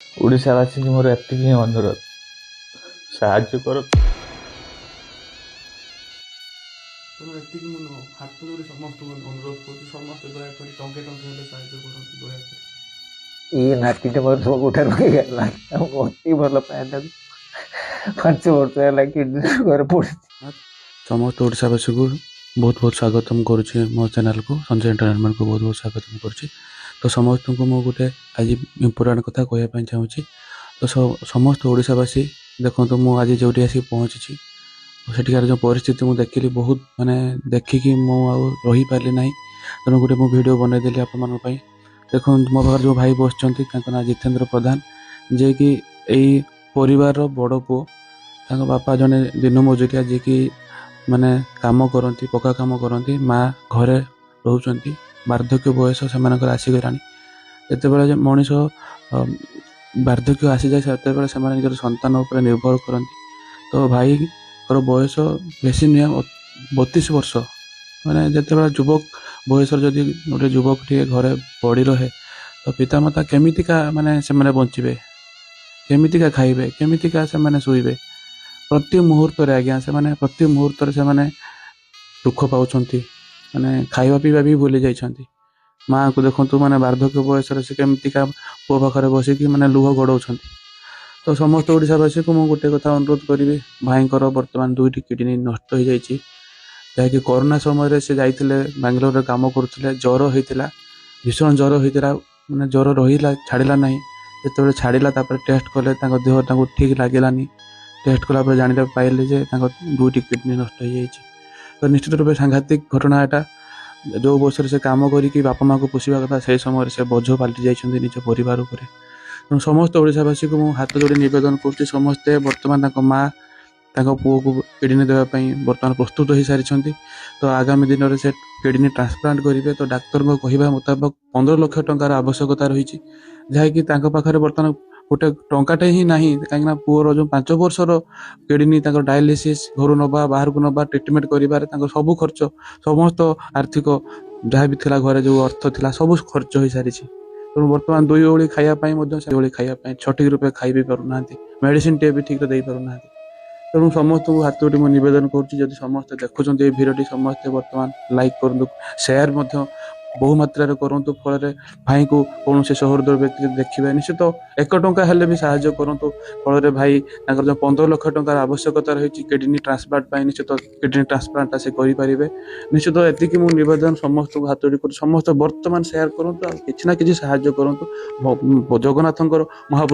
ଓଡ଼ିଶାବାସୀଙ୍କୁ ମୋର ଏତିକି ହିଁ ଅନୁରୋଧ, ସାହାଯ୍ୟ କର। ତେଣୁ ଏତିକି ମୁଁ ନୁହଁ, ହାତ ଯୋଡ଼ି ସମସ୍ତଙ୍କୁ ଅନୁରୋଧ କରୁଛି, ସମସ୍ତେ ଦୟାକରି ଟଙ୍କେ ହେଲେ ସାହାଯ୍ୟ କରନ୍ତୁ ଦୟାକରି। ଏଇ ନାତିଟା ମୋର ସବୁଠାରୁ ହେଇଗଲା, ମୁଁ ଅତି ଭଲ ପାଏ ତାକୁ। 5 ବର୍ଷ ହେଲା କିଡନୀ ରୋଗରେ ପଡ଼ିଛି। ସମସ୍ତ ଓଡ଼ିଶାବାସୀକୁ ବହୁତ ବହୁତ ସ୍ୱାଗତମ କରୁଛି ମୋ ଚ୍ୟାନେଲକୁ, ସଞ୍ଜୟ ଏଣ୍ଟରଟେନମେଣ୍ଟକୁ ବହୁତ ବହୁତ ସ୍ୱାଗତମ କରୁଛି। ତ ସମସ୍ତଙ୍କୁ ମୁଁ ଗୋଟେ ଆଜି ଇମ୍ପୋର୍ଟାଣ୍ଟ କଥା କହିବା ପାଇଁ ଚାହୁଁଛି। ତ ସମସ୍ତ ଓଡ଼ିଶାବାସୀ ଦେଖନ୍ତୁ, ମୁଁ ଆଜି ଯେଉଁଠି ଆସିକି ପହଞ୍ଚିଛି, ସେଠିକାର ଯେଉଁ ପରିସ୍ଥିତି ମୁଁ ଦେଖିଲି, ବହୁତ ମାନେ ଦେଖିକି ମୁଁ ଆଉ ରହିପାରିଲି ନାହିଁ। ତେଣୁ ଗୋଟେ ମୁଁ ଭିଡ଼ିଓ ବନେଇଦେଲି ଆପଣମାନଙ୍କ ପାଇଁ। ଦେଖନ୍ତୁ, ମୋ ପାଖରେ ଯେଉଁ ଭାଇ ବସିଛନ୍ତି, ତାଙ୍କ ନାଁ ଜିତେନ୍ଦ୍ର ପ୍ରଧାନ, ଯିଏକି ଏଇ ପରିବାରର ବଡ଼ ପୁଅ। ତାଙ୍କ ବାପା ଜଣେ ଦିନ ମଜୁରିଆ, ଯିଏକି ମାନେ କାମ କରନ୍ତି, ପକ୍କା କାମ କରନ୍ତି। ମା ଘରେ ରହୁଛନ୍ତି। ବାର୍ଦ୍ଧକ୍ୟ ବୟସ ସେମାନଙ୍କର ଆସିଗଲାଣି। ଯେତେବେଳେ ମଣିଷ ବାର୍ଦ୍ଧକ୍ୟ ଆସିଯାଏ, ସେତେବେଳେ ସେମାନେ ନିଜର ସନ୍ତାନ ଉପରେ ନିର୍ଭର କରନ୍ତି। ତ ଭାଇଙ୍କର ବୟସ ବେଶୀ ନୁହେଁ, 32 ବର୍ଷ। ମାନେ ଯେତେବେଳେ ଯୁବକ ବୟସରେ ଯଦି ଗୋଟେ ଯୁବକଟିଏ ଘରେ ପଡ଼ି ରହେ, ତ ପିତାମାତା କେମିତିକା ମାନେ ସେମାନେ ବଞ୍ଚିବେ, କେମିତିକା ଖାଇବେ, କେମିତିକା ସେମାନେ ଶୋଇବେ। ପ୍ରତି ମୁହୂର୍ତ୍ତରେ ଆଜ୍ଞା, ସେମାନେ ପ୍ରତି ମୁହୂର୍ତ୍ତରେ ସେମାନେ ଦୁଃଖ ପାଉଛନ୍ତି। ମାନେ ଖାଇବା ପିଇବା ବି ଭୁଲି ଯାଇଛନ୍ତି। ମାଆକୁ ଦେଖନ୍ତୁ, ମାନେ ବାର୍ଦ୍ଧକ୍ୟ ବୟସରେ ସେ କେମିତିକା ପୁଅ ପାଖରେ ବସିକି ମାନେ ଲୁହ ଗଡ଼ଉଛନ୍ତି। ତ ସମସ୍ତ ଓଡ଼ିଶାବାସୀକୁ ମୁଁ ଗୋଟେ କଥା ଅନୁରୋଧ କରିବି, ଭାଇଙ୍କର ବର୍ତ୍ତମାନ 2ଟି କିଡ଼ନୀ ନଷ୍ଟ ହୋଇଯାଇଛି। ଯାହାକି କରୋନା ସମୟରେ ସେ ଯାଇଥିଲେ, ବାଙ୍ଗାଲୋରରେ କାମ କରୁଥିଲେ, ଜ୍ୱର ହେଇଥିଲା, ଭୀଷଣ ଜ୍ୱର ହେଇଥିଲା। ମାନେ ଜ୍ୱର ରହିଲା, ଛାଡ଼ିଲା ନାହିଁ। ଯେତେବେଳେ ଛାଡ଼ିଲା, ତାପରେ ଟେଷ୍ଟ କଲେ, ତାଙ୍କ ଦେହ ତାଙ୍କୁ ଠିକ୍ ଲାଗିଲାନି। ଟେଷ୍ଟ କଲା ପରେ ଜାଣିବାକୁ ପାଇଲେ ଯେ ତାଙ୍କ 2ଟି କିଡ଼ନୀ ନଷ୍ଟ ହୋଇଯାଇଛି। ତ ନିଶ୍ଚିତ ରୂପେ ସାଂଘାତିକ ଘଟଣା ଏଟା। ଯେଉଁ ବୟସରେ ସେ କାମ କରିକି ବାପା ମାଆକୁ ପୋଷିବା କଥା, ସେହି ସମୟରେ ସେ ବୋଝ ପାଲଟି ଯାଇଛନ୍ତି ନିଜ ପରିବାର ଉପରେ। ତେଣୁ ସମସ୍ତ ଓଡ଼ିଶାବାସୀକୁ ମୁଁ ହାତ ଯୋଡ଼ି ନିବେଦନ କରୁଛି, ସମସ୍ତେ ବର୍ତ୍ତମାନ ତାଙ୍କ ମା, ତାଙ୍କ ପୁଅକୁ କିଡ଼ନୀ ଦେବା ପାଇଁ ବର୍ତ୍ତମାନ ପ୍ରସ୍ତୁତ ହୋଇସାରିଛନ୍ତି। ତ ଆଗାମୀ ଦିନରେ ସେ କିଡ଼ନୀ ଟ୍ରାନ୍ସପ୍ଲାଣ୍ଟ କରିବେ। ତ ଡାକ୍ତରଙ୍କ କହିବା ମୁତାବକ 15 ଲକ୍ଷ ଟଙ୍କାର ଆବଶ୍ୟକତା ରହିଛି, ଯାହାକି ତାଙ୍କ ପାଖରେ ବର୍ତ୍ତମାନ ଗୋଟେ ଟଙ୍କାଟେ ହିଁ ନାହିଁ। କାହିଁକିନା ପୁଅର ଯେଉଁ 5 ବର୍ଷର କିଡ଼ନୀ, ତାଙ୍କର ଡାୟାଲିସିସ୍, ଘରୁ ନେବା, ବାହାରକୁ ନେବା, ଟ୍ରିଟମେଣ୍ଟ କରିବାରେ ତାଙ୍କ ସବୁ ଖର୍ଚ୍ଚ, ସମସ୍ତ ଆର୍ଥିକ ଯାହା ବି ଥିଲା, ଘରେ ଯେଉଁ ଅର୍ଥ ଥିଲା, ସବୁ ଖର୍ଚ୍ଚ ହୋଇସାରିଛି। ତେଣୁ ବର୍ତ୍ତମାନ 2 ଓଳି ଖାଇବା ପାଇଁ ମଧ୍ୟ, ସେ ଓଳି ଖାଇବା ପାଇଁ ସଠିକ୍ ରୂପେ ଖାଇ ବି ପାରୁନାହାନ୍ତି, ମେଡ଼ିସିନଟିଏ ବି ଠିକ୍ରେ ଦେଇପାରୁନାହାନ୍ତି। ତେଣୁ ସମସ୍ତଙ୍କୁ ହାତ ଯୋଡ଼ି ମୁଁ ନିବେଦନ କରୁଛି, ଯଦି ସମସ୍ତେ ଦେଖୁଛନ୍ତି ଏହି ଭିଡ଼ିଓଟି, ସମସ୍ତେ ବର୍ତ୍ତମାନ ଲାଇକ୍ କରନ୍ତୁ, ସେୟାର ମଧ୍ୟ ବହୁ ମାତ୍ରାରେ କରନ୍ତୁ। ଫଳରେ ଭାଇଙ୍କୁ କୌଣସି ସହୃଦୟ ବ୍ୟକ୍ତି ଦେଖିବେ, ନିଶ୍ଚିତ 1 ଟଙ୍କା ହେଲେ ବି ସାହାଯ୍ୟ କରନ୍ତୁ। ଫଳରେ ଭାଇ ତାଙ୍କର ଯେଉଁ 15 ଲକ୍ଷ ଟଙ୍କାର ଆବଶ୍ୟକତା ରହିଛି କିଡ଼ନୀ ଟ୍ରାନ୍ସପ୍ଲାଣ୍ଟ ପାଇଁ, ନିଶ୍ଚିତ କିଡ଼ନୀ ଟ୍ରାନ୍ସପ୍ଲାଣ୍ଟଟା ସେ କରିପାରିବେ। ନିଶ୍ଚିତ ଏତିକି ମୁଁ ନିବେଦନ ସମସ୍ତଙ୍କୁ ହାତ ଯୋଡ଼ି କରୁଛି। ସମସ୍ତେ ବର୍ତ୍ତମାନ ସେୟାର କରନ୍ତୁ, ଆଉ କିଛି ନା କିଛି ସାହାଯ୍ୟ କରନ୍ତୁ। ଜଗନ୍ନାଥଙ୍କର ମହାପ୍ରଭୁ